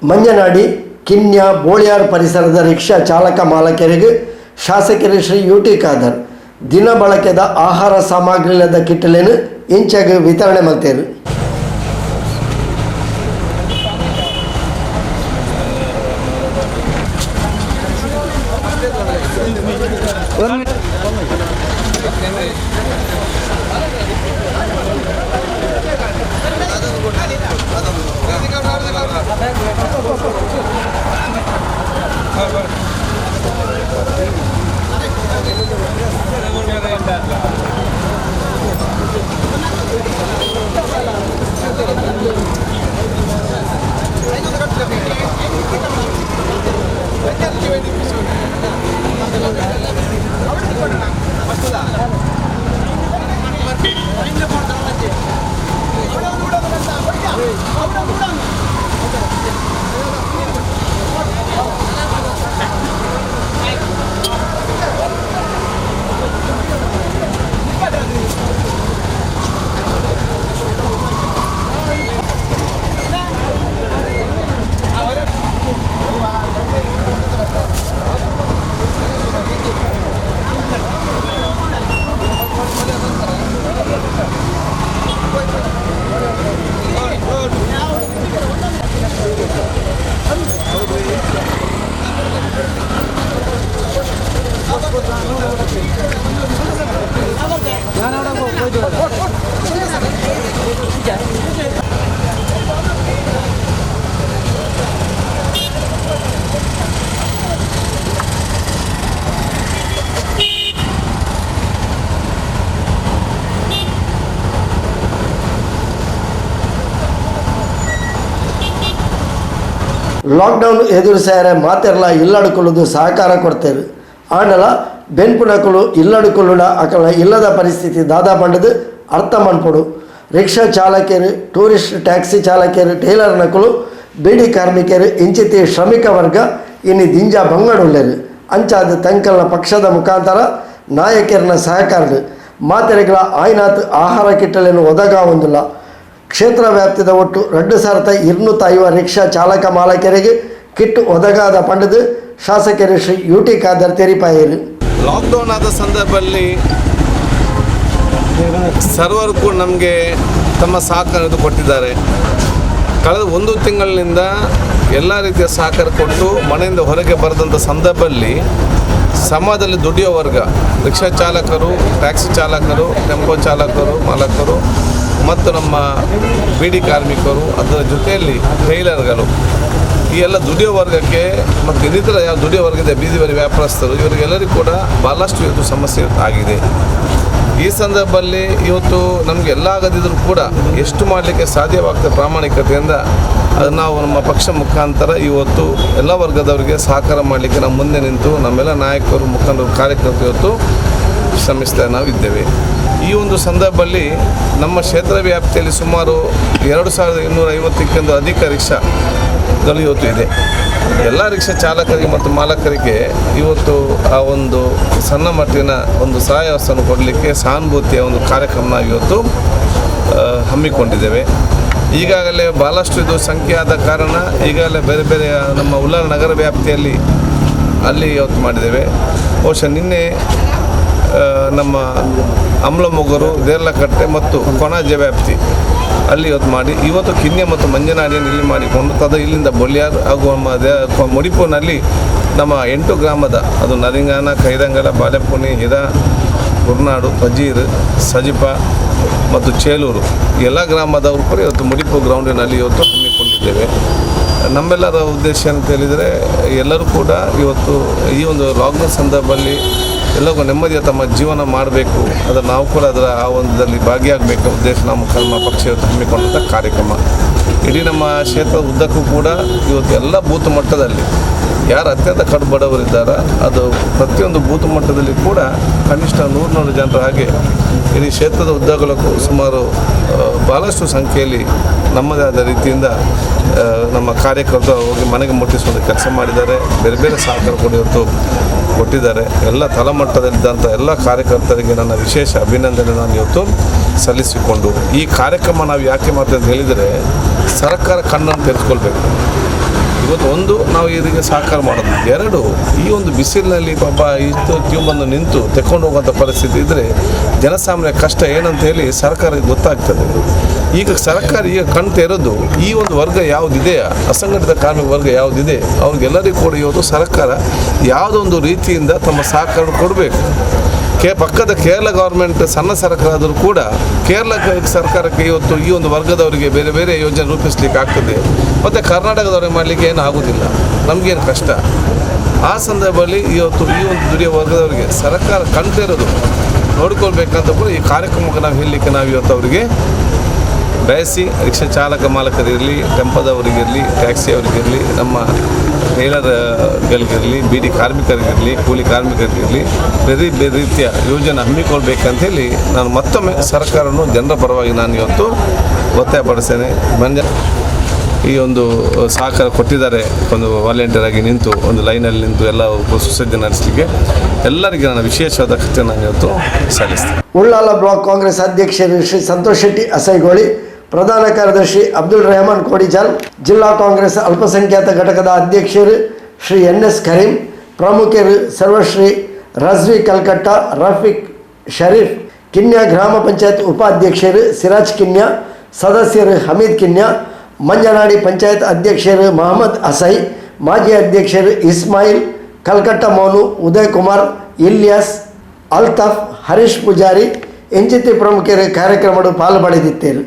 ಮಂಜನಾಡಿ ಕಿನ್ಯ ಬೋಳಿಯಾರ್ ಪರಿಸರದ ರಿಕ್ಷಾ ಚಾಲಕ ಮಾಲಕರಿಗೆ ಶಾಸಕರು ಶ್ರೀ ಯುಟಿ ಖಾದರ್ ದಿನ ಬಳಕೆದ ಆಹಾರ ಸಾಮಗ್ರಿಲದ ಕಿಟ್ಟಲೆನು ಇಂಚಾಗ ವಿತರಣೆ ಮಾಡ್ತಾರೆ. ಲಾಕ್ಡೌನ್ ಎದುರಿಸಾರೆ ಮಾತೆರ್ಲ ಇಲ್ಲಡುಕೊಳ್ಳುವುದು ಸಹಕಾರ ಕೊಡ್ತೇವೆ ಆಂಡಲ ಬೆನ್ಪುನಕಲು ಇಲ್ಲಡುಕೊಳ್ಳುಡ ಅಕಲ ಇಲ್ಲದ ಪರಿಸ್ಥಿತಿ ದಾದಾ ಬಂಡದು ಅರ್ಥ ಮನ್ಪಡು ರಿಕ್ಷಾ ಚಾಲಕರು ಟೂರಿಸ್ಟ್ ಟ್ಯಾಕ್ಸಿ ಚಾಲಕರು ಟೇಲರ್ ನಕಲು ಬೀಡಿ ಕಾರ್ಮಿಕರು ಇಂಚಿತಿ ಶ್ರಮಿಕ ವರ್ಗ ಇನ್ನು ದಿಂಜ ಬಂಗಡುಳ್ಳರು ಅಂಚಾದ ತಂಕಲ್ನ ಪಕ್ಷದ ಮುಖಾಂತರ ನಾಯಕರನ್ನ ಸಹಕಾರದ ಮಾತೆರೆಗಳ ಆಯ್ನಾತ್ ಆಹಾರ ಕಿಟ್ಟಲೆಯನ್ನು ಒದಗ ಹೊಂದಿಲ್ಲ. ಕ್ಷೇತ್ರ ವ್ಯಾಪ್ತಿದ ಒಟ್ಟು 2250 ರಿಕ್ಷಾ ಚಾಲಕ ಮಾಲಕರಿಗೆ ಕಿಟ್ ಒದಗಾದ ಪಂಡದು ಶಾಸಕರು ಶ್ರೀ ಯುಟಿ ಖಾದರ್ ತೆರಿಪಾಯರು. ಲಾಕ್ಡೌನ್ ಆದ ಸಂದರ್ಭದಲ್ಲಿ ಸರ್ವರು ಕೂಡ ನಮಗೆ ತಮ್ಮ ಸಹಕಾರ ಕೊಟ್ಟಿದ್ದಾರೆ. ಕಳೆದ 1 ತಿಂಗಳಿನಿಂದ ಎಲ್ಲ ರೀತಿಯ ಸಹಕಾರ ಕೊಟ್ಟು ಮನೆಯಿಂದ ಹೊರಗೆ ಬರೆದಂಥ ಸಂದರ್ಭದಲ್ಲಿ ಸಮಾಜದಲ್ಲಿ ದುಡಿಯೋ ವರ್ಗ ರಿಕ್ಷಾ ಚಾಲಕರು, ಟ್ಯಾಕ್ಸಿ ಚಾಲಕರು, ಟೆಂಪೋ ಚಾಲಕರು, ಮಾಲಕರು ಮತ್ತು ನಮ್ಮ ಬೀಡಿ ಕಾರ್ಮಿಕರು, ಅದರ ಜೊತೆಯಲ್ಲಿ ಟೈಲರ್ಗಳು, ಈ ಎಲ್ಲ ದುಡಿಯೋ ವರ್ಗಕ್ಕೆ ಮತ್ತು ಇನ್ನಿತರ ಯಾವ ದುಡಿಯೋ ವರ್ಗದ ಬೀದಿಬದಿ ವ್ಯಾಪಾರಸ್ಥರು ಇವರಿಗೆಲ್ಲರಿಗೂ ಕೂಡ ಭಾಳಷ್ಟು ಇವತ್ತು ಸಮಸ್ಯೆ ಆಗಿದೆ. ಈ ಸಂದರ್ಭದಲ್ಲಿ ಇವತ್ತು ನಮಗೆ ಎಲ್ಲ ಆಗದಿದ್ದರೂ ಕೂಡ ಎಷ್ಟು ಮಾಡಲಿಕ್ಕೆ ಸಾಧ್ಯವಾಗ್ತದೆ ಪ್ರಾಮಾಣಿಕತೆಯಿಂದ ಅದನ್ನು ನಾವು ನಮ್ಮ ಪಕ್ಷ ಮುಖಾಂತರ ಇವತ್ತು ಎಲ್ಲ ವರ್ಗದವರಿಗೆ ಸಹಕಾರ ಮಾಡಲಿಕ್ಕೆ ನಾವು ಮುಂದೆ ನಿಂತು ನಮ್ಮೆಲ್ಲ ನಾಯಕರು, ಮುಖಂಡರು, ಕಾರ್ಯಕರ್ತರು ಇವತ್ತು ಶ್ರಮಿಸ್ತಾ ನಾವು ಇದ್ದೇವೆ. ಈ ಒಂದು ಸಂದರ್ಭದಲ್ಲಿ ನಮ್ಮ ಕ್ಷೇತ್ರ ವ್ಯಾಪ್ತಿಯಲ್ಲಿ ಸುಮಾರು 2250ಕ್ಕಿಂತ ಅಧಿಕ ರಿಕ್ಷಾಗಳು ಇವತ್ತು ಇದೆ. ಎಲ್ಲ ರಿಕ್ಷಾ ಚಾಲಕರಿಗೆ ಮತ್ತು ಮಾಲಕರಿಗೆ ಇವತ್ತು ಆ ಒಂದು ಸಣ್ಣ ಮಟ್ಟಿನ ಒಂದು ಸಹಾಯವನ್ನು ಕೊಡಲಿಕ್ಕೆ ಸಹಾನುಭೂತಿಯ ಒಂದು ಕಾರ್ಯಕ್ರಮ ಇವತ್ತು ಹಮ್ಮಿಕೊಂಡಿದ್ದೇವೆ. ಈಗಾಗಲೇ ಭಾಳಷ್ಟು ಇದು ಸಂಖ್ಯೆ ಆದ ಕಾರಣ ಈಗಾಗಲೇ ಬೇರೆ ಬೇರೆ ನಮ್ಮ ಉಳ್ಳಾಲ ನಗರ ವ್ಯಾಪ್ತಿಯಲ್ಲಿ ಅಲ್ಲಿ ಇವತ್ತು ಮಾಡಿದ್ದೇವೆ. ಬಹುಶಃ ನಿನ್ನೆ ನಮ್ಮ ಅಮ್ಲಮೊಗರು, ದೇರ್ಲಕಟ್ಟೆ ಮತ್ತು ಕೊಣಾಜೆ ವ್ಯಾಪ್ತಿ ಅಲ್ಲಿ ಇವತ್ತು ಮಾಡಿ, ಇವತ್ತು ಕಿನ್ಯ ಮತ್ತು ಮಂಜನಾಡಿಯನ್ನು ಇಲ್ಲಿ ಮಾಡಿಕೊಂಡು ಇಲ್ಲಿಂದ ಬೊಳ್ಯಾರ್ ಹಾಗೂ ನಮ್ಮ ಮುಡಿಪುನಲ್ಲಿ ನಮ್ಮ 8 ಗ್ರಾಮದ ಅದು ನರಿಂಗಾನ, ಕೈದಂಗಲ, ಬಾಲೆಪುಣಿ, ಹಿರಾ, ಗುರ್ನಾಡು, ಪಜೀರ್, ಸಜಿಪ ಮತ್ತು ಚೇಲೂರು ಎಲ್ಲ ಗ್ರಾಮದವರು ಕೂಡ ಇವತ್ತು ಮುಡಿಪು ಗ್ರೌಂಡಿನಲ್ಲಿ ಇವತ್ತು ಹಮ್ಮಿಕೊಂಡಿದ್ದೇವೆ. ನಮ್ಮೆಲ್ಲರ ಉದ್ದೇಶ ಅಂತ ಹೇಳಿದರೆ ಎಲ್ಲರೂ ಕೂಡ ಇವತ್ತು ಈ ಒಂದು ಲಾಕ್ಡೌನ್ ಸಂದರ್ಭದಲ್ಲಿ ಎಲ್ಲರಿಗೂ ನೆಮ್ಮದಿಯ ತಮ್ಮ ಜೀವನ ಮಾಡಬೇಕು, ಅದರ ನಾವು ಕೂಡ ಅದರ ಆ ಒಂದರಲ್ಲಿ ಭಾಗಿಯಾಗಬೇಕು ಉದ್ದೇಶ ನಮ್ಮ ಪಕ್ಷ ಇವತ್ತು ಹಮ್ಮಿಕೊಂಡಂಥ ಕಾರ್ಯಕ್ರಮ. ಇಡೀ ನಮ್ಮ ಕ್ಷೇತ್ರದ ಉದ್ದಕ್ಕೂ ಕೂಡ ಇವತ್ತು ಎಲ್ಲ ಬೂತ್ ಮಟ್ಟದಲ್ಲಿ ಯಾರು ಅತ್ಯಂತ ಕಡು ಬಡವರಿದ್ದಾರೆ ಅದು ಪ್ರತಿಯೊಂದು ಬೂತ್ ಮಟ್ಟದಲ್ಲಿ ಕೂಡ ಕನಿಷ್ಠ 100 ಜನರ ಹಾಗೆ ಇಡೀ ಕ್ಷೇತ್ರದ ಉದ್ದಗಲಕ್ಕೂ ಸುಮಾರು ಭಾಳಷ್ಟು ಸಂಖ್ಯೆಯಲ್ಲಿ ನಮ್ಮದೇ ಆದ ರೀತಿಯಿಂದ ನಮ್ಮ ಕಾರ್ಯಕರ್ತರು ಹೋಗಿ ಮನೆಗೆ ಮುಟ್ಟಿಸುವ ಕೆಲಸ ಮಾಡಿದ್ದಾರೆ. ಬೇರೆ ಬೇರೆ ಸಹಕಾರ ಕೂಡ ಇವತ್ತು ಕೊಟ್ಟಿದ್ದಾರೆ. ಎಲ್ಲ ತಳಮಟ್ಟದಲ್ಲಿದ್ದಂಥ ಎಲ್ಲ ಕಾರ್ಯಕರ್ತರಿಗೆ ನನ್ನ ವಿಶೇಷ ಅಭಿನಂದನೆ ನಾನು ಇವತ್ತು ಸಲ್ಲಿಸಿಕೊಂಡು, ಈ ಕಾರ್ಯಕ್ರಮ ನಾವು ಯಾಕೆ ಮಾಡ್ತೀವಿ ಅಂತ ಹೇಳಿದರೆ ಸರ್ಕಾರ ಕಣ್ಣನ್ನು ತೆರೆದುಕೊಳ್ಬೇಕು. ಇವತ್ತು ಒಂದು ನಾವು ಇದಕ್ಕೆ ಸಹಕಾರ ಮಾಡೋದು, ಎರಡು ಈ ಒಂದು ಬಿಸಿಲಿನಲ್ಲಿ ಪಾಪ ಇಷ್ಟು ಕ್ಯೂ ಬಂದು ನಿಂತು ತೆಕ್ಕೊಂಡು ಹೋಗುವಂಥ ಪರಿಸ್ಥಿತಿ ಇದ್ದರೆ ಜನಸಾಮಾನ್ಯ ಕಷ್ಟ ಏನಂತ ಹೇಳಿ ಸರ್ಕಾರಕ್ಕೆ ಗೊತ್ತಾಗ್ತದೆ. ಈಗ ಸರ್ಕಾರ ಈಗ ಕಾಣ್ತಾ ಇರೋದು ಈ ಒಂದು ವರ್ಗ ಯಾವುದಿದೆ, ಅಸಂಘಟಿತ ಕಾರ್ಮಿಕ ವರ್ಗ ಯಾವುದಿದೆ, ಅವ್ರಿಗೆಲ್ಲರಿಗೂ ಕೂಡ ಇವತ್ತು ಸರ್ಕಾರ ಯಾವುದೋ ಒಂದು ರೀತಿಯಿಂದ ತಮ್ಮ ಸಹಕಾರ ಕೊಡಬೇಕು. ಪಕ್ಕದ ಕೇರಳ ಗೌರ್ಮೆಂಟ್ ಸಣ್ಣ ಸರ್ಕಾರ ಆದರೂ ಕೂಡ ಕೇರಳ ಸರ್ಕಾರಕ್ಕೆ ಇವತ್ತು ಈ ಒಂದು ವರ್ಗದವರಿಗೆ ಬೇರೆ ಬೇರೆ ಯೋಜನೆ ರೂಪಿಸಲಿಕ್ಕೆ ಆಗ್ತದೆ, ಮತ್ತು ಕರ್ನಾಟಕದವರಿಗೆ ಮಾಡಲಿಕ್ಕೆ ಏನು ಆಗೋದಿಲ್ಲ, ನಮಗೇನು ಕಷ್ಟ. ಆ ಸಂದರ್ಭದಲ್ಲಿ ಇವತ್ತು ಈ ಒಂದು ದುಡಿಯೋ ವರ್ಗದವರಿಗೆ ಸರ್ಕಾರ ಕಂಡಿರೋದು ನೋಡ್ಕೊಳ್ಬೇಕಂತ ಕೂಡ ಈ ಕಾರ್ಯಕ್ರಮಕ್ಕೆ ನಾವು ಹೇಳಲಿಕ್ಕೆ ನಾವು ಇವತ್ತು ಅವರಿಗೆ ಬಯಸಿ, ರಿಕ್ಷಾ ಚಾಲಕ ಮಾಲಕರಿರಲಿ, ಟೆಂಪೋದವರಿಗಿರಲಿ, ಟ್ಯಾಕ್ಸಿ ಅವರಿಗಿರಲಿ, ನಮ್ಮ ಟೇಲರ್ಗಳಿಗಿರಲಿ, ಬೀಡಿ ಕಾರ್ಮಿಕರಿಗಿರಲಿ, ಕೂಲಿ ಕಾರ್ಮಿಕರಿಗಿರಲಿ ಬೇರೆ ಬೇರೆ ರೀತಿಯ ಯೋಜನೆ ಹಮ್ಮಿಕೊಳ್ಬೇಕಂತೇಳಿ ನಾನು ಮತ್ತೊಮ್ಮೆ ಸರ್ಕಾರವನ್ನು ಜನರ ಪರವಾಗಿ ನಾನು ಇವತ್ತು ಒತ್ತಾಯಪಡಿಸ್ತೇನೆ. ಈ ಒಂದು ಸಹಕಾರ ಕೊಟ್ಟಿದ್ದಾರೆ, ಒಂದು ವಾಲಂಟಿಯರ್ ಆಗಿ ನಿಂತು ಒಂದು ಲೈನಲ್ಲಿ ನಿಂತು ಎಲ್ಲ ಸುಸಜ್ಜೆ ನಡೆಸಲಿಕ್ಕೆ ಎಲ್ಲರಿಗೆ ನಾನು ವಿಶೇಷವಾದ ಕೃತ್ಯ ನಾನು ಇವತ್ತು ಸಲ್ಲಿಸ್ತೇನೆ. ಉಳ್ಳಾಲ ಬ್ಲಾಕ್ ಕಾಂಗ್ರೆಸ್ ಅಧ್ಯಕ್ಷರು ಶ್ರೀ ಸಂತೋಷ್ ಶೆಟ್ಟಿ ಅಸೈಗೋಳಿ, ಪ್ರಧಾನ ಕಾರ್ಯದರ್ಶಿ ಅಬ್ದುಲ್ ರೆಹಮಾನ್ ಕೋಡಿಜಾಲ್, ಜಿಲ್ಲಾ ಕಾಂಗ್ರೆಸ್ ಅಲ್ಪಸಂಖ್ಯಾತ ಘಟಕದ ಅಧ್ಯಕ್ಷರು ಶ್ರೀ NS ಕರೀಂ, ಪ್ರಮುಖರು ಸರ್ವಶ್ರೀ ರಜ್ವಿ ಕಲ್ಕಟ್ಟ, ರಫೀಕ್ ಶರೀಫ್, ಕಿನ್ಯಾ ಗ್ರಾಮ ಪಂಚಾಯತ್ ಉಪಾಧ್ಯಕ್ಷರು ಸಿರಾಜ್ ಕಿನ್ಯಾ, ಸದಸ್ಯರು ಹಮೀದ್ ಕಿನ್ಯಾ, ಮಂಜನಾಡಿ ಪಂಚಾಯತ್ ಅಧ್ಯಕ್ಷರು ಮಹಮ್ಮದ್ ಅಸೈ, ಮಾಜಿ ಅಧ್ಯಕ್ಷರು ಇಸ್ಮಾಯಿಲ್, ಕಲ್ಕಟ್ಟ ಮೋನು, ಉದಯ್ ಕುಮಾರ್, ಇಲಿಯಾಸ್, ಅಲ್ತಾಫ್, ಹರೀಶ್ ಪೂಜಾರಿ ಎಂಚಿತಿ ಪ್ರಮುಖರು ಕಾರ್ಯಕ್ರಮಗಳು ಪಾಲ್ಪಡೆದಿದ್ದರು.